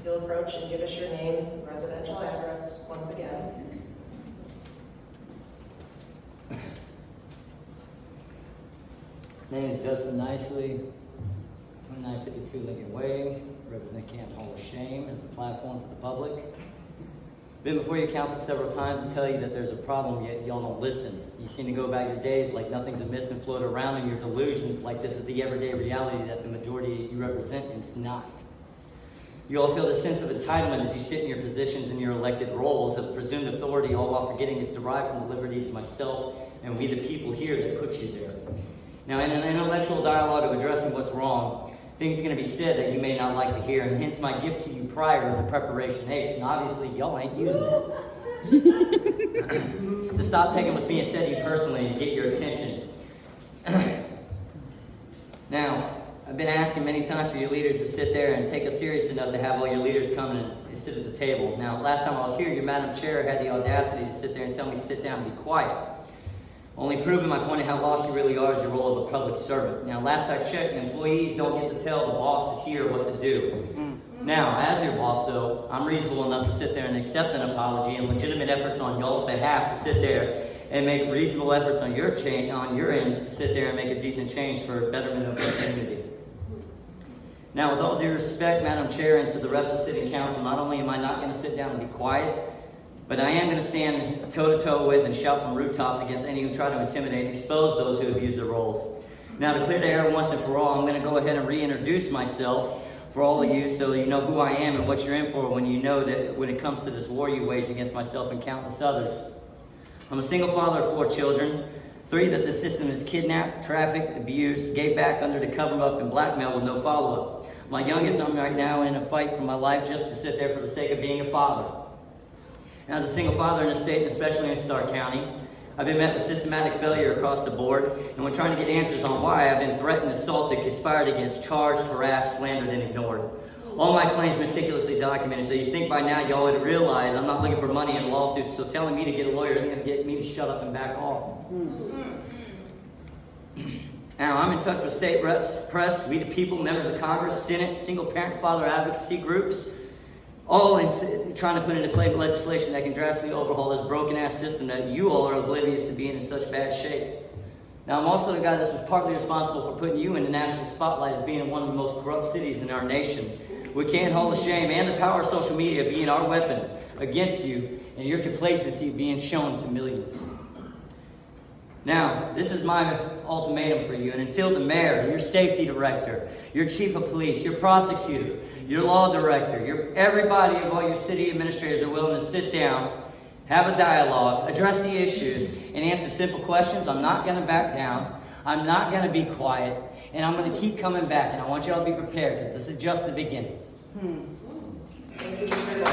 you'll approach and give us your name, residential address once again. Name is Justin Nicely, 2952 Lincoln Way, represent Canton Hall of Shame as the platform for the public. Been before your council several times to tell you that there's a problem, yet y'all don't listen. You seem to go about your days like nothing's amiss and float around in your delusions like this is the everyday reality that the majority you represent, and it's not. You all feel the sense of entitlement as you sit in your positions in your elected roles of presumed authority, all while forgetting it's derived from the liberties of myself and we the people here that put you there. Now, in an intellectual dialogue of addressing what's wrong, things are going to be said that you may not like to hear, and hence my gift to you prior to the preparation H. And obviously, y'all ain't using it. To stop taking what's being said to you personally and get your attention. Now, I've been asking many times for your leaders to sit there and take us serious enough to have all your leaders come and sit at the table. Now, last time I was here, your Madam Chair had the audacity to sit there and tell me to sit down and be quiet. Only proving my point of how lost you really are is your role of a public servant. Now, last I checked, employees don't get to tell the boss is here what to do. Now, as your boss, though, I'm reasonable enough to sit there and accept an apology and legitimate efforts on y'all's behalf to sit there and make reasonable efforts on your ends to sit there and make a decent change for a betterment of the community. Now, with all due respect, Madam Chair, and to the rest of the City Council, not only am I not going to sit down and be quiet, but I am going to stand toe-to-toe with and shout from rooftops against any who try to intimidate and expose those who abuse their roles. Now, to clear the air once and for all, I'm going to go ahead and reintroduce myself for all of you so you know who I am and what you're in for when you know that when it comes to this war you wage against myself and countless others. I'm a single father of 4 children, 3 that the system has kidnapped, trafficked, abused, gave back under the cover-up, and blackmailed with no follow-up. My youngest, I'm right now in a fight for my life just to sit there for the sake of being a father. And as a single father in the state, and especially in Stark County, I've been met with systematic failure across the board, and when trying to get answers on why, I've been threatened, assaulted, conspired against, charged, harassed, slandered, and ignored. All my claims meticulously documented, so you think by now y'all would realize I'm not looking for money in lawsuits, so telling me to get a lawyer is going to get me to shut up and back off. Now, I'm in touch with state reps, press, we the people, members of Congress, Senate, single-parent father advocacy groups, all in trying to put into play legislation that can drastically overhaul this broken-ass system that you all are oblivious to being in such bad shape. Now, I'm also the guy that's partly responsible for putting you in the national spotlight as being one of the most corrupt cities in our nation. We can't hold the shame and the power of social media being our weapon against you and your complacency being shown to millions. Now, this is my ultimatum for you, and until the mayor, your safety director, your chief of police, your prosecutor, your law director, everybody of all your city administrators are willing to sit down, have a dialogue, address the issues, and answer simple questions, I'm not going to back down. I'm not going to be quiet, and I'm going to keep coming back, and I want you all to be prepared, because this is just the beginning. Thank you for that.